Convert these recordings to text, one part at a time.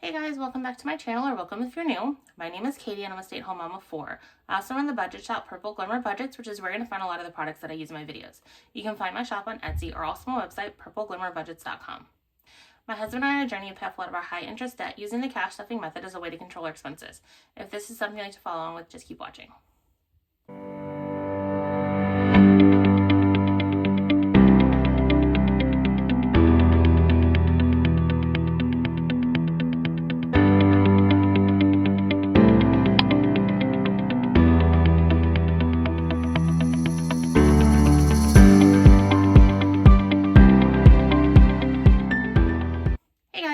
Hey guys, welcome back to my channel, or welcome if you're new. My name is Katie and I'm a stay-at-home mom of 4. I also run the budget shop PurpleGlimmerBudgets, which is where you're going to find a lot of the products that I use in my videos. You can find my shop on Etsy or also my website, PurpleGlimmerBudgets.com. My husband and I are on a journey to pay off a lot of our high-interest debt using the cash stuffing method as a way to control our expenses. If this is something you'd like to follow along with, just keep watching.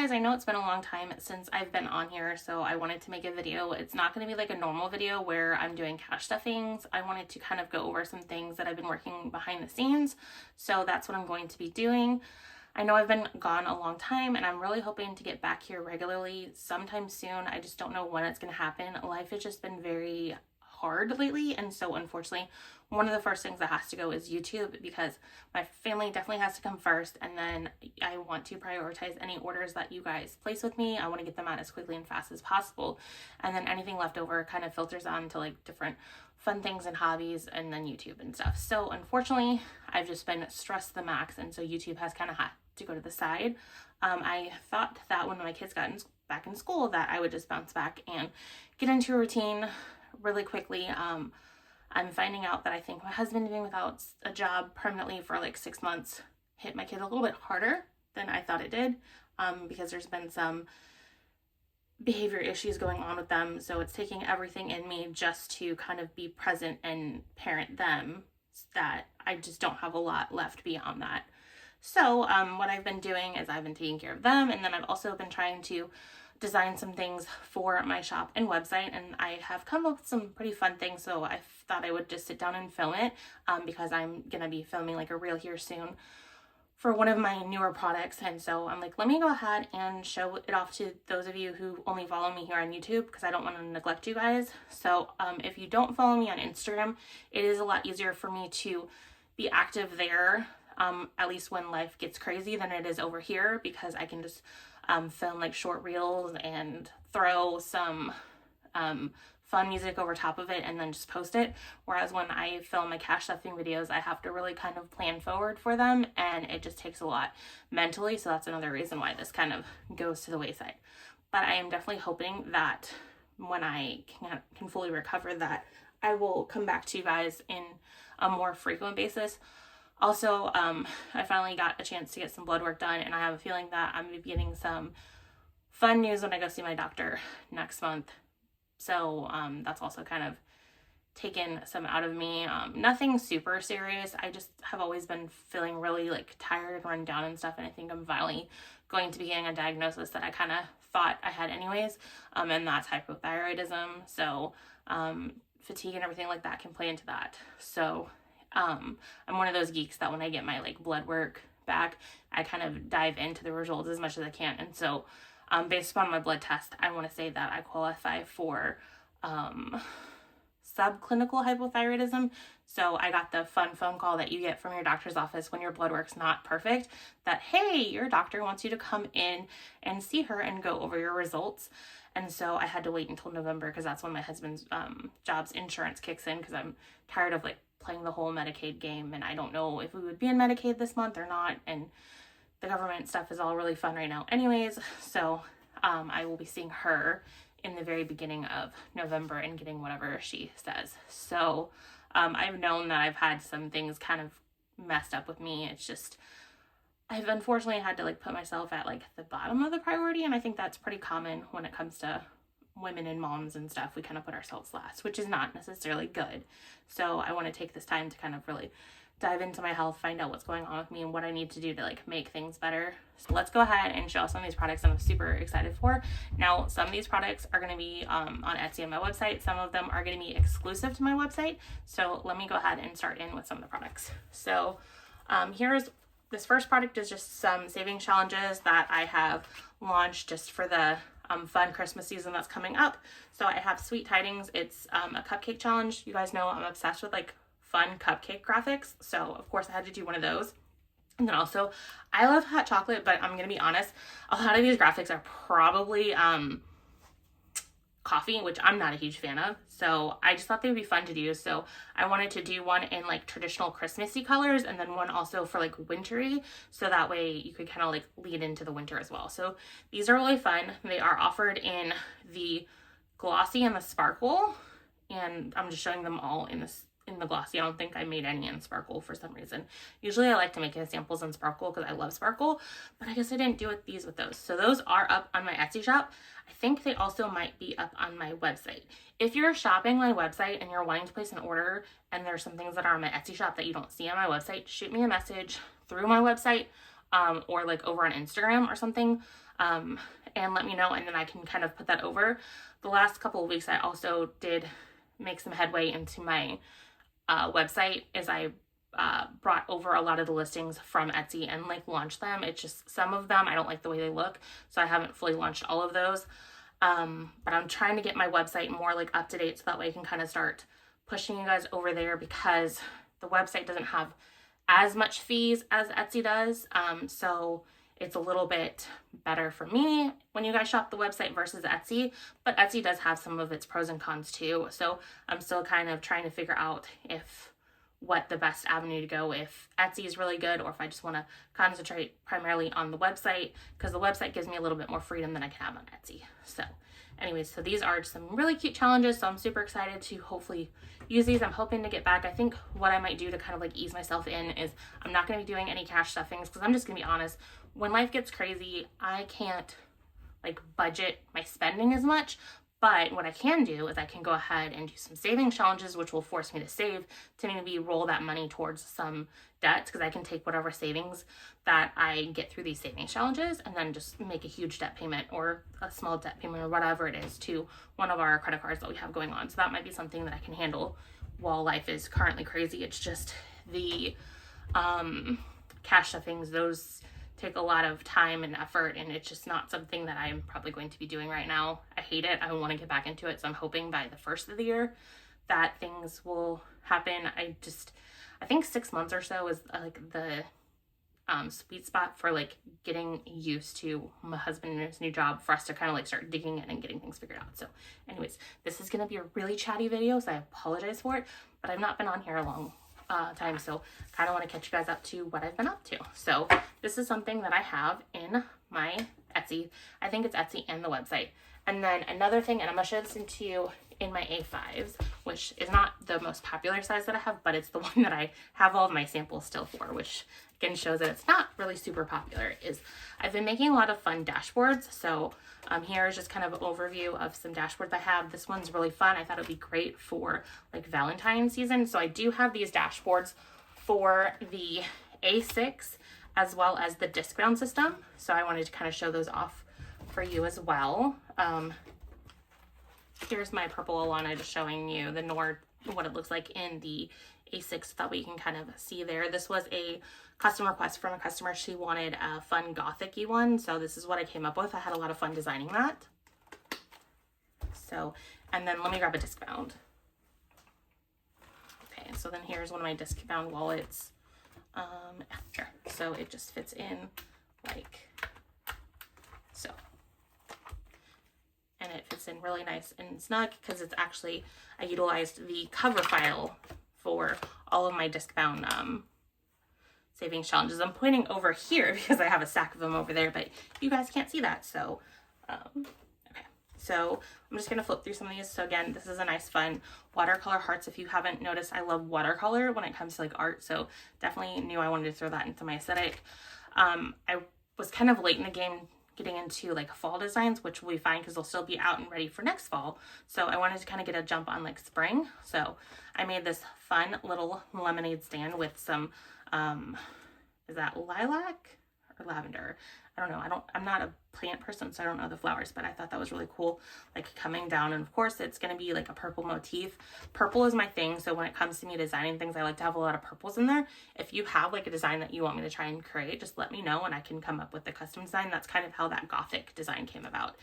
I know it's been a long time since I've been on here, so I wanted to make a video. It's not going to be like a normal video where I'm doing cash stuffings. I wanted to kind of go over some things that I've been working behind the scenes, so that's what I'm going to be doing. I know I've been gone a long time and I'm really hoping to get back here regularly sometime soon. I just don't know when it's going to happen. Life has just been very hard lately, and so unfortunately one of the first things that has to go is YouTube, because my family definitely has to come first, and then I want to prioritize any orders that you guys place with me. I want to get them out as quickly and fast as possible, and then anything left over kind of filters on to like different fun things and hobbies, and then YouTube and stuff. So unfortunately I've just been stressed to the max, and so YouTube has kind of had to go to the side. I thought that when my kids got back in school that I would just bounce back and get into a routine really quickly. I'm finding out that I think my husband being without a job permanently for like 6 months hit my kids a little bit harder than I thought it did, because there's been some behavior issues going on with them. So it's taking everything in me just to kind of be present and parent them, that I just don't have a lot left beyond that. So what I've been doing is I've been taking care of them, and then I've also been trying to design some things for my shop and website, and I have come up with some pretty fun things, so I thought I would just sit down and film it, because I'm gonna be filming like a reel here soon for one of my newer products. And so I'm like, let me go ahead and show it off to those of you who only follow me here on YouTube, because I don't want to neglect you guys. So if you don't follow me on Instagram, it is a lot easier for me to be active there, at least when life gets crazy, than it is over here, because I can just film like short reels and throw some fun music over top of it and then just post it. Whereas when I film my cash stuffing videos, I have to really kind of plan forward for them, and it just takes a lot mentally. So that's another reason why this kind of goes to the wayside. But I am definitely hoping that when I can fully recover, that I will come back to you guys in a more frequent basis. Also, I finally got a chance to get some blood work done, and I have a feeling that I'm going to be getting some fun news when I go see my doctor next month. So that's also kind of taken some out of me. Nothing super serious. I just have always been feeling really like tired, run down and stuff, and I think I'm finally going to be getting a diagnosis that I kind of thought I had anyways, and that's hypothyroidism. So fatigue and everything like that can play into that. So I'm one of those geeks that when I get my like blood work back, I kind of dive into the results as much as I can. And so based upon my blood test, I want to say that I qualify for subclinical hypothyroidism. So I got the fun phone call that you get from your doctor's office when your blood work's not perfect, that, hey, your doctor wants you to come in and see her and go over your results. And so I had to wait until November, because that's when my husband's job's insurance kicks in, because I'm tired of like playing the whole Medicaid game, and I don't know if we would be in Medicaid this month or not, and the government stuff is all really fun right now anyways. So I will be seeing her in the very beginning of November and getting whatever she says. So I've known that I've had some things kind of messed up with me. It's just, I've unfortunately had to like put myself at like the bottom of the priority, and I think that's pretty common when it comes to women and moms and stuff. We kind of put ourselves last, which is not necessarily good. So I want to take this time to kind of really dive into my health, find out what's going on with me and what I need to do to like make things better. So let's go ahead and show some of these products that I'm super excited for. Now, some of these products are going to be on Etsy and my website. Some of them are going to be exclusive to my website. So let me go ahead and start in with some of the products. So here's this first product, is just some savings challenges that I have launched just for the fun Christmas season that's coming up. So I have Sweet Tidings. It's a cupcake challenge. You guys know I'm obsessed with like fun cupcake graphics, so of course I had to do one of those. And then also, I love hot chocolate, but I'm going to be honest, a lot of these graphics are probably coffee, which I'm not a huge fan of. So I just thought they would be fun to do. So I wanted to do one in like traditional Christmassy colors and then one also for like wintry. So that way you could kind of like lead into the winter as well. So these are really fun. They are offered in the glossy and the sparkle. And I'm just showing them all in the glossy. I don't think I made any in sparkle for some reason. Usually I like to make samples in sparkle because I love sparkle, but I guess I didn't do these with those. So those are up on my Etsy shop. I think they also might be up on my website. If you're shopping my website and you're wanting to place an order and there's some things that are on my Etsy shop that you don't see on my website, shoot me a message through my website or like over on Instagram or something and let me know, and then I can kind of put that over. The last couple of weeks I also did make some headway into my website as I brought over a lot of the listings from Etsy and like launched them. It's just some of them I don't like the way they look, so I haven't fully launched all of those. But I'm trying to get my website more like up to date so that way I can kind of start pushing you guys over there, because the website doesn't have as much fees as Etsy does. So it's a little bit better for me when you guys shop the website versus Etsy, but Etsy does have some of its pros and cons too. So I'm still kind of trying to figure out what the best avenue to go, if Etsy is really good or if I just want to concentrate primarily on the website, because the website gives me a little bit more freedom than I can have on Etsy. So anyways, so these are some really cute challenges, so I'm super excited to hopefully use these. I'm hoping to get back. I think what I might do to kind of like ease myself in is I'm not going to be doing any cash stuffings, because I'm just going to be honest, when life gets crazy, I can't like budget my spending as much. But what I can do is I can go ahead and do some saving challenges, which will force me to save to maybe roll that money towards some debts, because I can take whatever savings that I get through these savings challenges and then just make a huge debt payment or a small debt payment or whatever it is to one of our credit cards that we have going on. So that might be something that I can handle while life is currently crazy. It's just the cash stuffings, those take a lot of time and effort, and it's just not something that I'm probably going to be doing right now. I hate it. I want to get back into it, so I'm hoping by the first of the year that things will happen. I think 6 months or so is like the sweet spot for like getting used to my husband and his new job, for us to kind of like start digging in and getting things figured out. So anyways, this is going to be a really chatty video, so I apologize for it, but I've not been on here a long time, so kind of want to catch you guys up to what I've been up to. So this is something that I have in my Etsy. I think it's Etsy and the website. And then another thing, and I'm gonna show this to you in my A5s, which is not the most popular size that I have, but it's the one that I have all of my samples still for, which again shows that it's not really super popular, is I've been making a lot of fun dashboards. So here is just kind of an overview of some dashboards I have. This one's really fun. I thought it would be great for like Valentine's season. So I do have these dashboards for the A6 as well as the disc bound system. So I wanted to kind of show those off for you as well. Here's my purple Alana just showing you the Nord, what it looks like in the A6, that way you can kind of see there. This was a custom request from a customer. She wanted a fun gothic-y one, so this is what I came up with. I had a lot of fun designing that. So, and then let me grab a disc bound. Okay, so then here's one of my disc bound wallets. Sure. So it just fits in like so. And it fits in really nice and snug, because it's actually, I utilized the cover file for all of my disc bound savings challenges. I'm pointing over here because I have a stack of them over there, but you guys can't see that. So, okay. So I'm just going to flip through some of these. So again, this is a nice fun watercolor hearts. If you haven't noticed, I love watercolor when it comes to like art. So definitely knew I wanted to throw that into my aesthetic. I was kind of late in the game getting into like fall designs, which will be fine because they'll still be out and ready for next fall. So I wanted to kind of get a jump on like spring. So I made this fun little lemonade stand with some, is that lilac or lavender? I don't know. I'm not a plant person, so I don't know the flowers, but I thought that was really cool, like coming down. And of course it's going to be like a purple motif. Purple is my thing. So when it comes to me designing things, I like to have a lot of purples in there. If you have like a design that you want me to try and create, just let me know and I can come up with a custom design. That's kind of how that gothic design came about.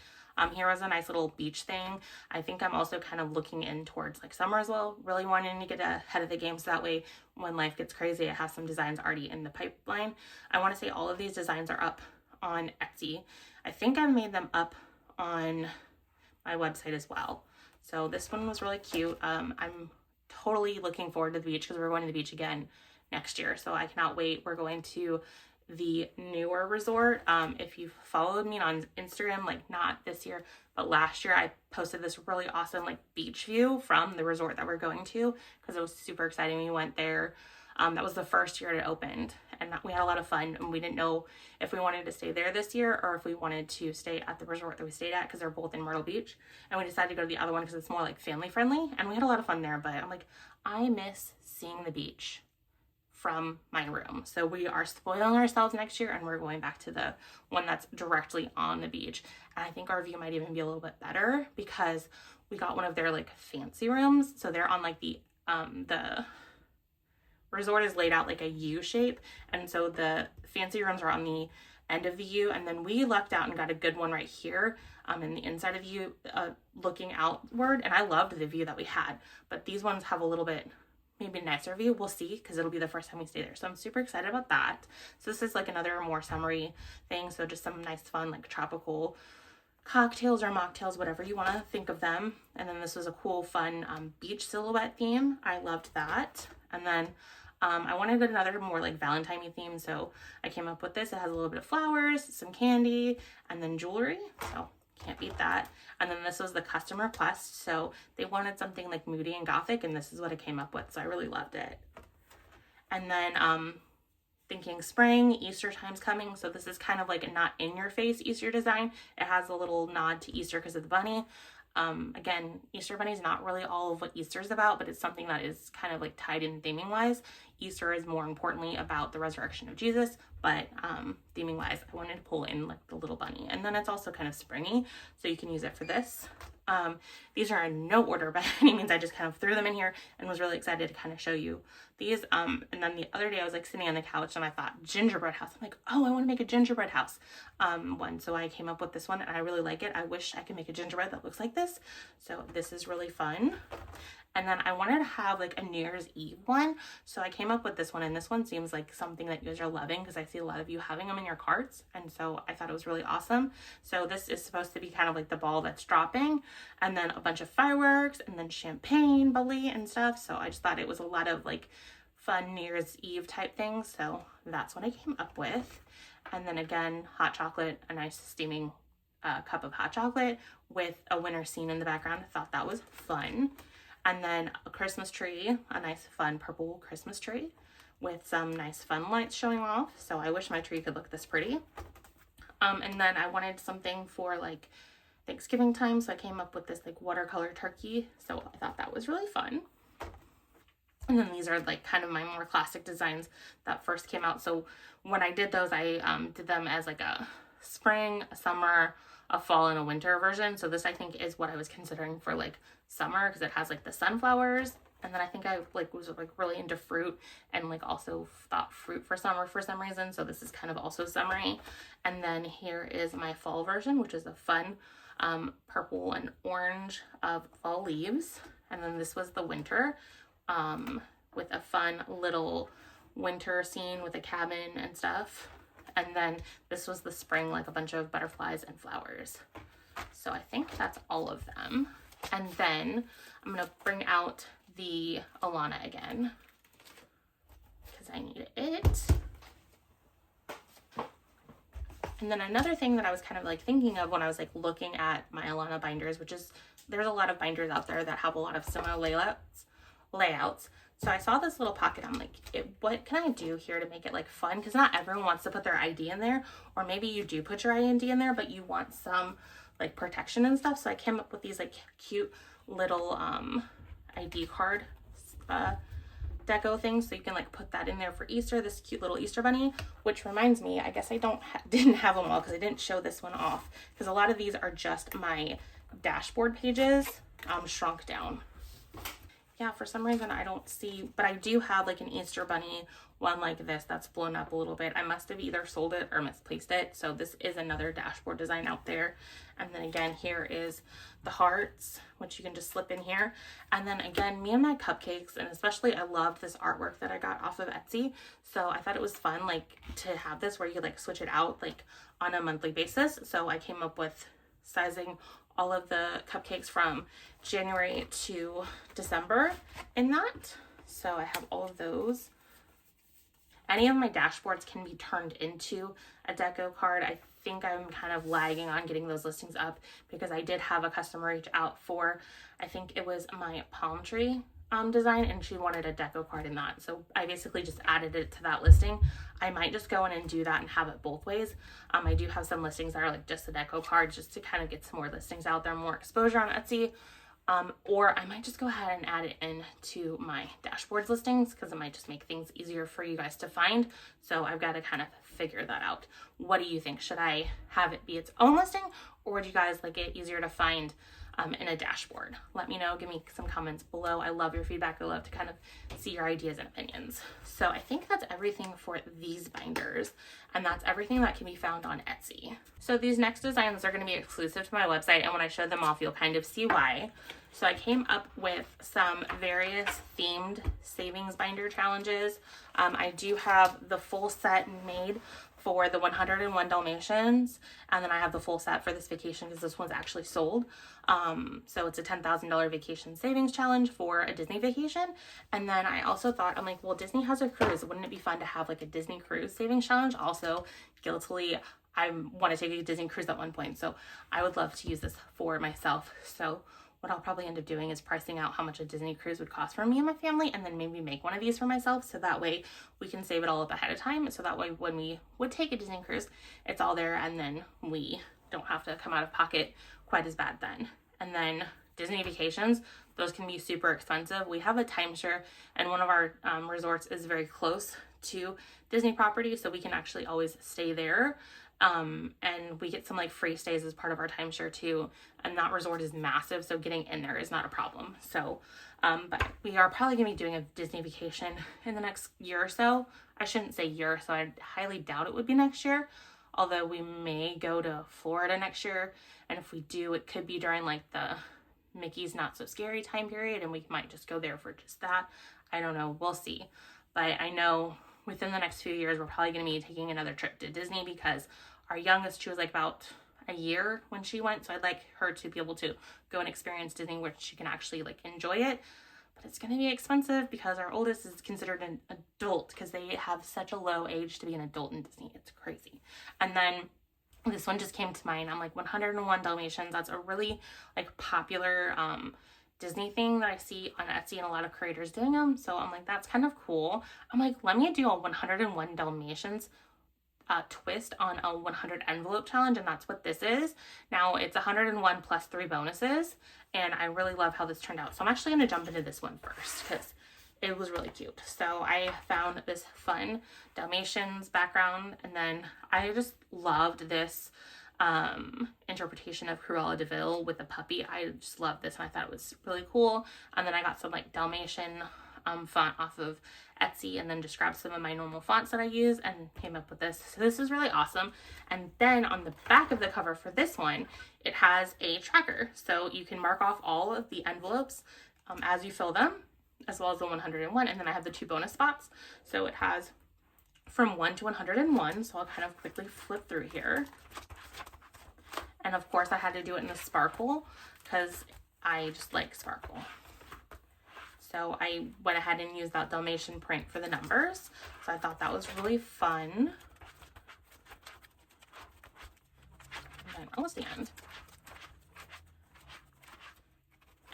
Here was a nice little beach thing. I think I'm also kind of looking in towards like summer as well, really wanting to get ahead of the game so that way when life gets crazy, I have some designs already in the pipeline. I want to say all of these designs are up on Etsy. I think I've made them up on my website as well. So this one was really cute. I'm totally looking forward to the beach because we're going to the beach again next year. So I cannot wait. We're going to the newer resort. If you've followed me on Instagram, like not this year, but last year, I posted this really awesome like beach view from the resort that we're going to because it was super exciting. We went there. That was the first year it opened and we had a lot of fun, and we didn't know if we wanted to stay there this year or if we wanted to stay at the resort that we stayed at because they're both in Myrtle Beach, and we decided to go to the other one because it's more like family friendly, and we had a lot of fun there. But I'm like, I miss seeing the beach from my room. So we are spoiling ourselves next year and we're going back to the one that's directly on the beach. And I think our view might even be a little bit better because we got one of their like fancy rooms. So they're on like the resort is laid out like a U shape. And so the fancy rooms are on the end of the U. And then we lucked out and got a good one right here in the inside of the U looking outward. And I loved the view that we had, but these ones have a little bit maybe a nicer view. We'll see because it'll be the first time we stay there. So I'm super excited about that. So this is like another more summery thing. So just some nice fun like tropical cocktails or mocktails, whatever you want to think of them. And then this was a cool fun beach silhouette theme. I loved that. And then I wanted another more like Valentine-y theme. So I came up with this. It has a little bit of flowers, some candy, and then jewelry. So can't beat that. And then this was the customer request. So they wanted something like moody and gothic, and this is what I came up with. So I really loved it. And then thinking spring, Easter time's coming. So this is kind of like a not in your face Easter design. It has a little nod to Easter because of the bunny. Again, Easter bunny is not really all of what Easter is about, but it's something that is kind of like tied in theming wise. Easter is more importantly about the resurrection of Jesus, but theming wise, I wanted to pull in like the little bunny. And then it's also kind of springy, so you can use it for this. These are in no order by any means. I just kind of threw them in here and was really excited to kind of show you these. And then the other day I was like sitting on the couch and I thought gingerbread house. I'm like, oh, I want to make a gingerbread house one. So I came up with this one and I really like it. I wish I could make a gingerbread that looks like this. So this is really fun. And then I wanted to have like a New Year's Eve one. So I came up with this one, and this one seems like something that you guys are loving because I see a lot of you having them in your carts. And so I thought it was really awesome. So this is supposed to be kind of like the ball that's dropping, and then a bunch of fireworks, and then champagne, bubbly and stuff. So I just thought it was a lot of like fun New Year's Eve type things. So that's what I came up with. And then again, hot chocolate, a nice steaming cup of hot chocolate with a winter scene in the background. I thought that was fun. And then a Christmas tree, a nice fun purple Christmas tree with some nice fun lights showing off. So I wish my tree could look this pretty. And then I wanted something for like Thanksgiving time. So I came up with this like watercolor turkey. So I thought that was really fun. And then these are like kind of my more classic designs that first came out. So when I did those, I did them as like a spring, a summer, a fall, and a winter version. So this I think is what I was considering for like summer because it has like the sunflowers. And then I think I like was like really into fruit and like also thought fruit for summer for some reason. So this is kind of also summery. And then here is my fall version, which is a fun purple and orange of fall leaves. And then this was the winter with a fun little winter scene with a cabin and stuff. And then this was the spring, like a bunch of butterflies and flowers. So I think that's all of them. And then I'm going to bring out the Alana again because I need it. And then another thing that I was kind of like thinking of when I was like looking at my Alana binders, which is there's a lot of binders out there that have a lot of similar layouts. So I saw this little pocket. I'm like, what can I do here to make it like fun? Because not everyone wants to put their ID in there, or maybe you do put your ID in there, but you want some like protection and stuff. So I came up with these like cute little ID card deco things. So you can like put that in there for Easter, this cute little Easter bunny, which reminds me, I guess I didn't have them all because I didn't show this one off because a lot of these are just my dashboard pages shrunk down. yeah, for some reason I don't see, but I do have like an Easter bunny one like this that's blown up a little bit. I must have either sold it or misplaced it. So this is another dashboard design out there. And then again, here is the hearts, which you can just slip in here. And then again, me and my cupcakes, and especially I loved this artwork that I got off of Etsy. So I thought it was fun like to have this where you could like switch it out like on a monthly basis. So I came up with sizing all of the cupcakes from January to December in that. So I have all of those. Any of my dashboards can be turned into a deco card. I think I'm kind of lagging on getting those listings up because I did have a customer reach out for, I think it was my palm tree design, and she wanted a deco card in that. So I basically just added it to that listing. I might just go in and do that and have it both ways. I do have some listings that are like just a deco card just to kind of get some more listings out there, more exposure on Etsy. Or I might just go ahead and add it in to my dashboards listings because it might just make things easier for you guys to find. So I've got to kind of figure that out. What do you think? Should I have it be its own listing, or would you guys like it easier to find in a dashboard? Let me know. Give me some comments below. I love your feedback. I love to kind of see your ideas and opinions. So I think that's everything for these binders, and that's everything that can be found on Etsy. So these next designs are going to be exclusive to my website, and when I show them off, you'll kind of see why. So I came up with some various themed savings binder challenges. I do have the full set made for the 101 Dalmatians, and then I have the full set for this vacation because this one's actually sold. So it's a $10,000 vacation savings challenge for a Disney vacation. And then I also thought, I'm like, well, Disney has a cruise. Wouldn't it be fun to have like a Disney cruise savings challenge? Also, guiltily, I want to take a Disney cruise at one point, so I would love to use this for myself. So what I'll probably end up doing is pricing out how much a Disney cruise would cost for me and my family, and then maybe make one of these for myself, so that way we can save it all up ahead of time, so that way when we would take a Disney cruise, it's all there, and then we don't have to come out of pocket quite as bad then. And then Disney vacations, those can be super expensive. We have a timeshare, and one of our resorts is very close to Disney property, so we can actually always stay there. And we get some like free stays as part of our timeshare too. And that resort is massive, so getting in there is not a problem. So, but we are probably gonna be doing a Disney vacation in the next year or so. I shouldn't say year, so I highly doubt it would be next year. Although we may go to Florida next year. And if we do, it could be during like the Mickey's Not So Scary time period, and we might just go there for just that. I don't know, we'll see. But I know within the next few years, we're probably gonna be taking another trip to Disney because our youngest, she was like about a year when she went, so I'd like her to be able to go and experience Disney where she can actually like enjoy it. But it's going to be expensive because our oldest is considered an adult because they have such a low age to be an adult in Disney. It's crazy. And then this one just came to mind. I'm like 101 Dalmatians. That's a really like popular Disney thing that I see on Etsy and a lot of creators doing them. So I'm like, that's kind of cool. I'm like, let me do a 101 Dalmatians twist on a 100 envelope challenge, and that's what this is. Now it's 101 plus 3 bonuses, and I really love how this turned out. So I'm actually going to jump into this one first because it was really cute. So I found this fun Dalmatians background, and then I just loved this interpretation of Cruella de Vil with the puppy. I just love this, and I thought it was really cool. And then I got some like Dalmatian font off of Etsy, and then just grabbed some of my normal fonts that I use and came up with this. So this is really awesome. And then on the back of the cover for this one, it has a tracker. So you can mark off all of the envelopes as you fill them, as well as the 101. And then I have the 2 bonus spots. So it has from 1 to 101. So I'll kind of quickly flip through here. And of course I had to do it in a sparkle because I just like sparkle. So I went ahead and used that Dalmatian print for the numbers. So I thought that was really fun. And then almost the end.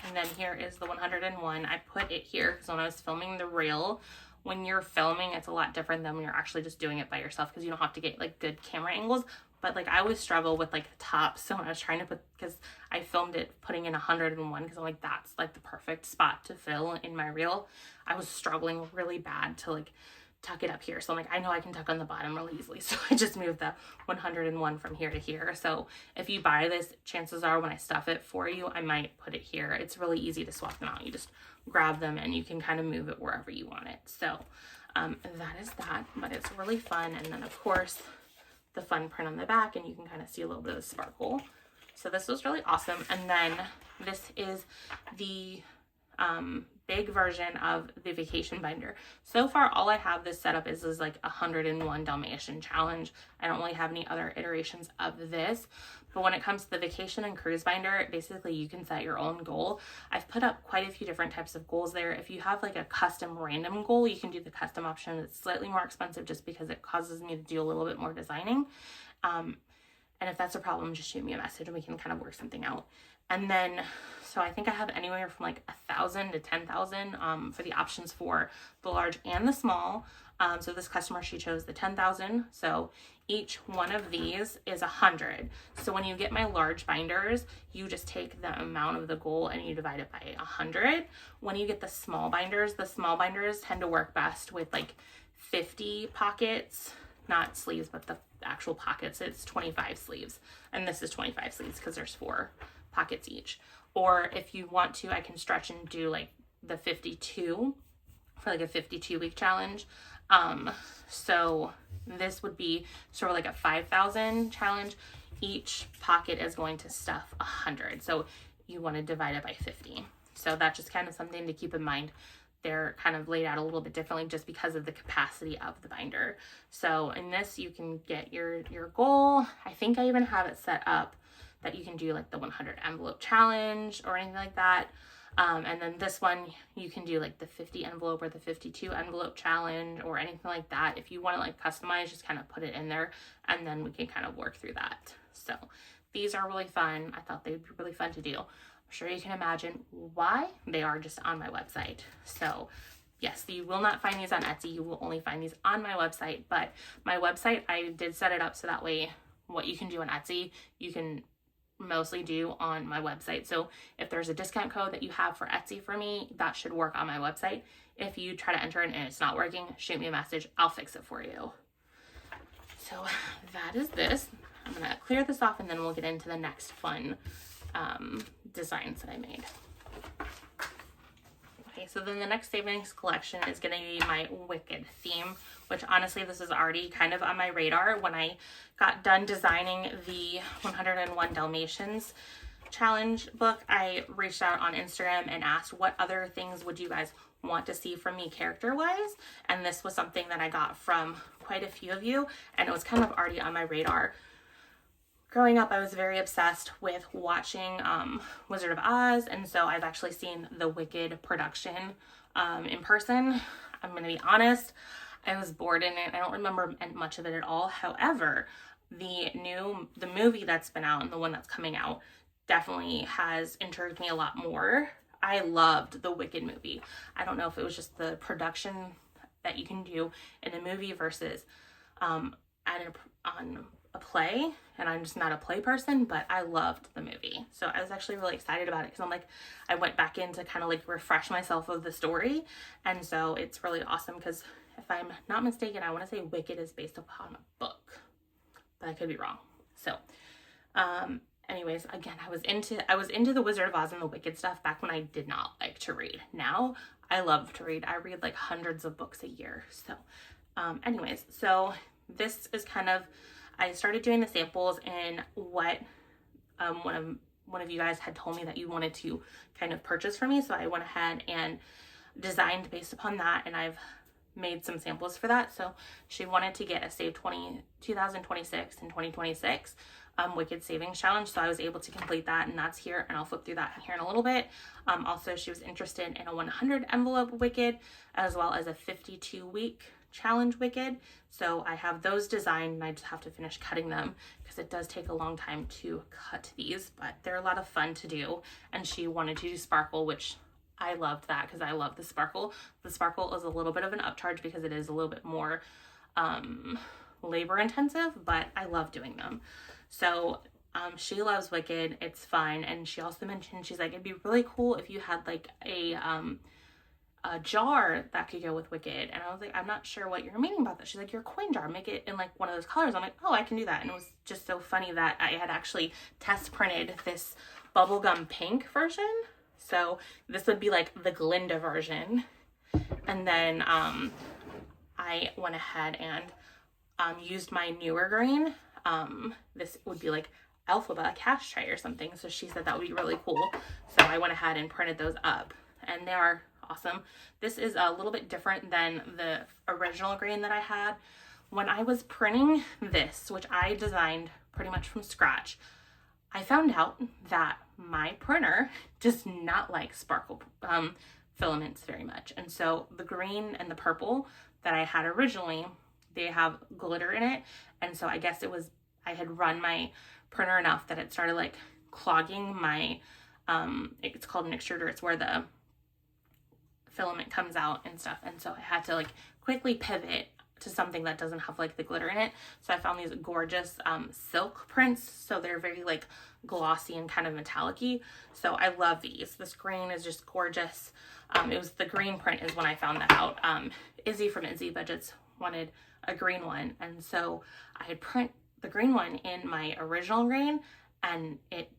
And then here is the 101. I put it here because when I was filming the reel, when you're filming, it's a lot different than when you're actually just doing it by yourself because you don't have to get like good camera angles. But like I always struggle with like the tops. So when I was trying to put, because I filmed it putting in 101 because I'm like, that's like the perfect spot to fill in my reel. I was struggling really bad to like tuck it up here. So I'm like, I know I can tuck on the bottom really easily. So I just moved the 101 from here to here. So if you buy this, chances are when I stuff it for you, I might put it here. It's really easy to swap them out. You just grab them and you can kind of move it wherever you want it. So that is that, but it's really fun. And then of course the fun print on the back, and you can kind of see a little bit of the sparkle. So this was really awesome. And then this is the big version of the vacation binder. So far, all I have this set up is like 101 Dalmatian challenge. I don't really have any other iterations of this. But when it comes to the vacation and cruise binder, basically you can set your own goal. I've put up quite a few different types of goals there. If you have like a custom random goal, you can do the custom option. It's slightly more expensive just because it causes me to do a little bit more designing. And if that's a problem, just shoot me a message and we can kind of work something out. And then, so I think I have anywhere from like 1,000 to 10,000 for the options for the large and the small. So this customer, she chose the 10,000. So each one of these is 100. So when you get my large binders, you just take the amount of the goal and you divide it by 100. When you get the small binders tend to work best with like 50 pockets, not sleeves, but the actual pockets. It's 25 sleeves. And this is 25 sleeves because there's 4 pockets each. Or if you want to, I can stretch and do like the 52 for like a 52-week challenge. So this would be sort of like a 5,000 challenge. Each pocket is going to stuff 100. So you want to divide it by 50. So that's just kind of something to keep in mind. They're kind of laid out a little bit differently just because of the capacity of the binder. So in this, you can get your goal. I think I even have it set up that you can do like the 100 envelope challenge or anything like that. And then this one, you can do like the 50 envelope or the 52 envelope challenge or anything like that. If you want to like customize, just kind of put it in there and then we can kind of work through that. So these are really fun. I thought they'd be really fun to do. I'm sure you can imagine why they are just on my website. So yes, you will not find these on Etsy. You will only find these on my website, but my website, I did set it up so that way what you can do on Etsy, you can mostly do on my website. So if there's a discount code that you have for Etsy for me, that should work on my website. If you try to enter it and it's not working, shoot me a message. I'll fix it for you. So that is this. I'm going to clear this off and then we'll get into the next fun designs that I made. Okay, so then the next savings collection is going to be my Wicked theme, which honestly, this is already kind of on my radar. When I got done designing the 101 Dalmatians challenge book, I reached out on Instagram and asked what other things would you guys want to see from me character-wise, and this was something that I got from quite a few of you, and it was kind of already on my radar. Growing up, I was very obsessed with watching Wizard of Oz, and so I've actually seen the Wicked production in person. I'm going to be honest, I was bored in it. I don't remember much of it at all. However, the movie that's been out and the one that's coming out definitely has intrigued me a lot more. I loved the Wicked movie. I don't know if it was just the production that you can do in a movie versus on a play, and I'm just not a play person, but I loved the movie. So I was actually really excited about it because I'm like, I went back in to kind of like refresh myself of the story, and so it's really awesome because if I'm not mistaken, I want to say Wicked is based upon a book, but I could be wrong. So anyways, again, I was into the Wizard of Oz and the Wicked stuff back when I did not like to read. Now I love to read. I read like hundreds of books a year. So anyways, so this is kind of, I started doing the samples in what one of you guys had told me that you wanted to kind of purchase for me. So I went ahead and designed based upon that, and I've made some samples for that. So she wanted to get a Save 2026 and 2026 Wicked Savings Challenge. So I was able to complete that, and that's here, and I'll flip through that here in a little bit. Also, she was interested in a 100 envelope Wicked, as well as a 52-week challenge Wicked. So I have those designed, and I just have to finish cutting them because it does take a long time to cut these, but they're a lot of fun to do. And she wanted to do sparkle, which I loved that because I love the sparkle. The sparkle is a little bit of an upcharge because it is a little bit more labor intensive, but I love doing them. So she loves Wicked. It's fun. And she also mentioned, she's like, it'd be really cool if you had like a a jar that could go with Wicked. And I was like, I'm not sure what you're meaning about that. She's like, your coin jar, make it in like one of those colors. I'm like, oh, I can do that. And it was just so funny that I had actually test printed this bubblegum pink version. So this would be like the Glinda version. And then I went ahead and used my newer green. This would be like Alphaba cash tray or something. So she said that would be really cool. So I went ahead and printed those up, and they are awesome. This is a little bit different than the original green that I had. When I was printing this, which I designed pretty much from scratch, I found out that my printer does not like sparkle filaments very much. And so the green and the purple that I had originally, they have glitter in it. And so I guess I had run my printer enough that it started like clogging my, it's called an extruder. It's where the filament comes out and stuff. And so I had to like quickly pivot to something that doesn't have like the glitter in it. So I found these gorgeous silk prints. So they're very like glossy and kind of metallic-y. So I love these. This green is just gorgeous. It was the green print is when I found that out. Izzy from Izzy Budgets wanted a green one. And so I had print the green one in my original green, and it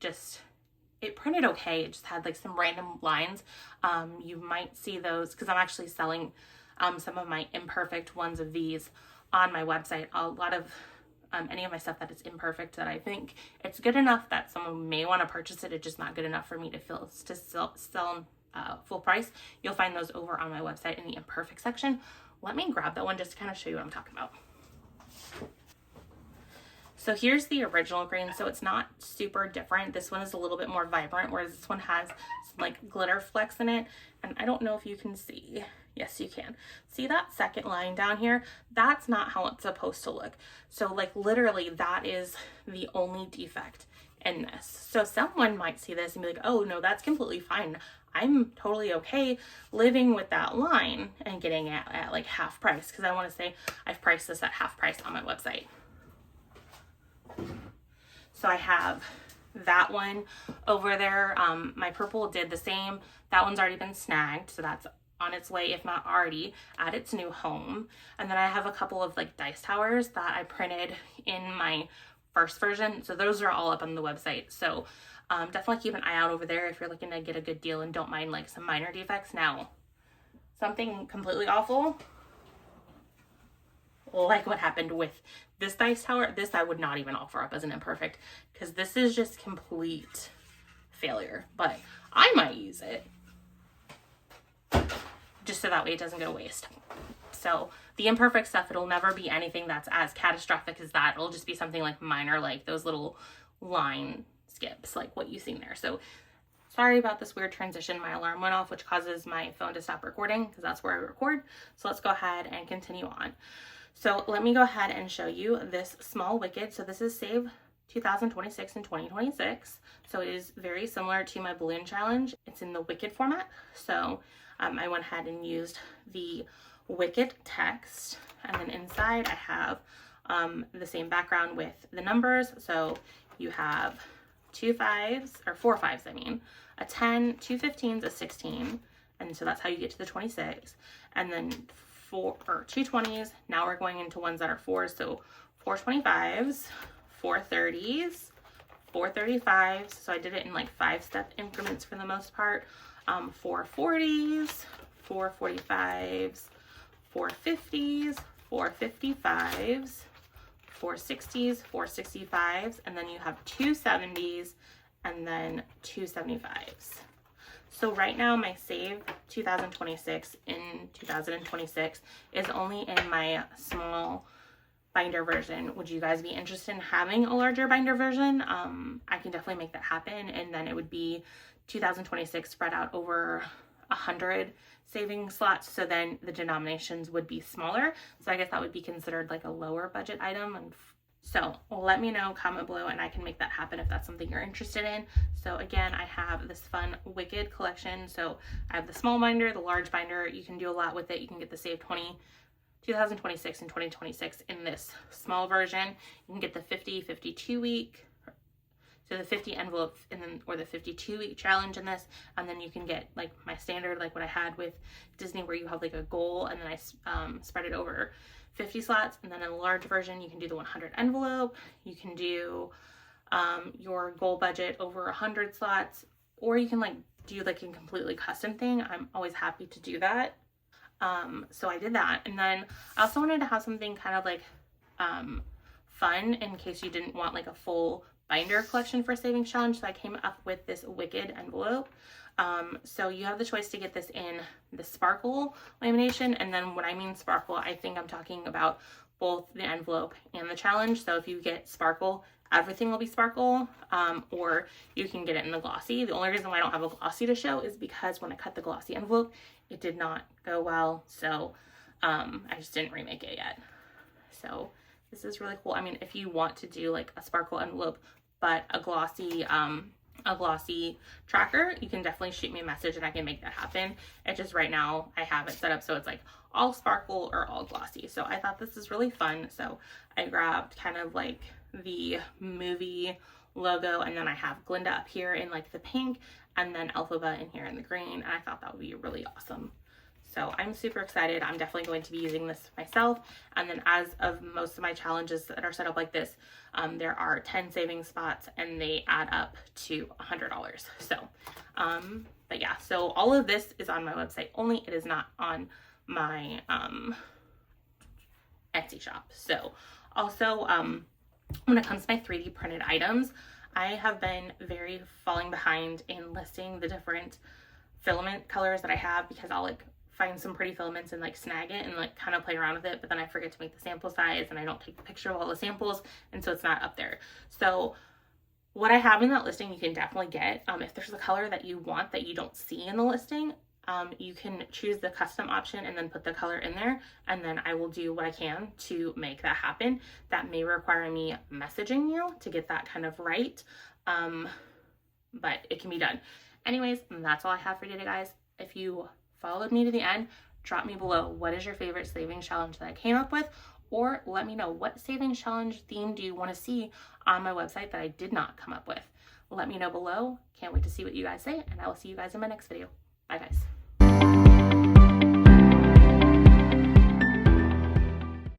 printed okay. It just had like some random lines. You might see those because I'm actually selling some of my imperfect ones of these on my website. A lot of any of my stuff that is imperfect that I think it's good enough that someone may want to purchase it. It's just not good enough for me to sell full price. You'll find those over on my website in the imperfect section. Let me grab that one just to kind of show you what I'm talking about. So here's the original green. So it's not super different. This one is a little bit more vibrant, whereas this one has some like glitter flecks in it. And I don't know if you can see. Yes, you can. See that second line down here? That's not how it's supposed to look. So like literally that is the only defect in this. So someone might see this and be like, oh no, that's completely fine. I'm totally okay living with that line and getting it at like half price. Because I want to say I've priced this at half price on my website. So I have that one over there. My purple did the same. That one's already been snagged, so that's on its way, if not already, at its new home. And then I have a couple of like dice towers that I printed in my first version. So those are all up on the website. So definitely keep an eye out over there if you're looking to get a good deal and don't mind like some minor defects. Now, something completely awful, like what happened with this dice tower, this I would not even offer up as an imperfect because this is just complete failure, but I might use it just so that way it doesn't go to waste. So the imperfect stuff, it'll never be anything that's as catastrophic as that. It'll just be something like minor, like those little line skips, like what you've seen there. So sorry about this weird transition. My alarm went off, which causes my phone to stop recording because that's where I record. So let's go ahead and continue on. So let me go ahead and show you this small Wicked. So this is Save 2026 and 2026. So it is very similar to my balloon challenge. It's in the Wicked format. So I went ahead and used the Wicked text, and then inside I have the same background with the numbers. So you have 2 5s, or 4 5s, I mean, a 10, 2 15s, a 16, and so that's how you get to the 26, and then 2 20s. Now we're going into ones that are 4s, so 4 25s, 4 30s, 4 35s. So I did it in like 5-step increments for the most part. 4 40s, 4 45s, 4 50s, 4 55s, 4 60s, 4 65s, and then you have 2 70s and then 2 75s. So right now my Save 2026 in 2026 is only in my small binder version. Would you guys be interested in having a larger binder version? I can definitely make that happen, and then it would be 2026 spread out over 100 saving slots, so then the denominations would be smaller. So I guess that would be considered like a lower budget item. And so let me know, comment below, and I can make that happen if that's something you're interested in. So again, I have this fun Wicked collection. So I have the small binder, the large binder. You can do a lot with it. You can get the Save 2026 and 2026 in this small version. You can get the 50, 52 week. So the 50 envelope and then, or the 52-week challenge in this, and then you can get like my standard, like what I had with Disney, where you have like a goal and then I spread it over 50 slots. And then in a large version, you can do the 100 envelope. You can do your goal budget over 100 slots, or you can like do like a completely custom thing. I'm always happy to do that. So I did that. And then I also wanted to have something kind of like fun in case you didn't want like a full binder collection for Savings Challenge. So I came up with this Wicked envelope. So you have the choice to get this in the sparkle lamination. And then when I mean sparkle, I think I'm talking about both the envelope and the challenge. So if you get sparkle, everything will be sparkle, or you can get it in the glossy. The only reason why I don't have a glossy to show is because when I cut the glossy envelope, it did not go well. So I just didn't remake it yet. So this is really cool. I mean, if you want to do like a sparkle envelope, but a glossy tracker, you can definitely shoot me a message and I can make that happen. It's just right now I have it set up so it's like all sparkle or all glossy. So I thought this is really fun. So I grabbed kind of like the movie logo, and then I have Glinda up here in like the pink, and then Elphaba in here in the green, and I thought that would be really awesome. So I'm super excited. I'm definitely going to be using this myself. And then as of most of my challenges that are set up like this, there are 10 saving spots and they add up to $100. So, but yeah, so all of this is on my website only. It is not on my Etsy shop. So also, when it comes to my 3D printed items, I have been very falling behind in listing the different filament colors that I have, because I'll like find some pretty filaments and like snag it and like kind of play around with it, but then I forget to make the sample size and I don't take the picture of all the samples, and so it's not up there. So what I have in that listing, you can definitely get. If there's a color that you want that you don't see in the listing, you can choose the custom option and then put the color in there, and then I will do what I can to make that happen. That may require me messaging you to get that kind of right, but it can be done. Anyways, that's all I have for you today, guys. If you followed me to the end, drop me below what is your favorite savings challenge that I came up with, or let me know what savings challenge theme do you want to see on my website that I did not come up with. Let me know below. Can't wait to see what you guys say, and I will see you guys in my next video. Bye, guys.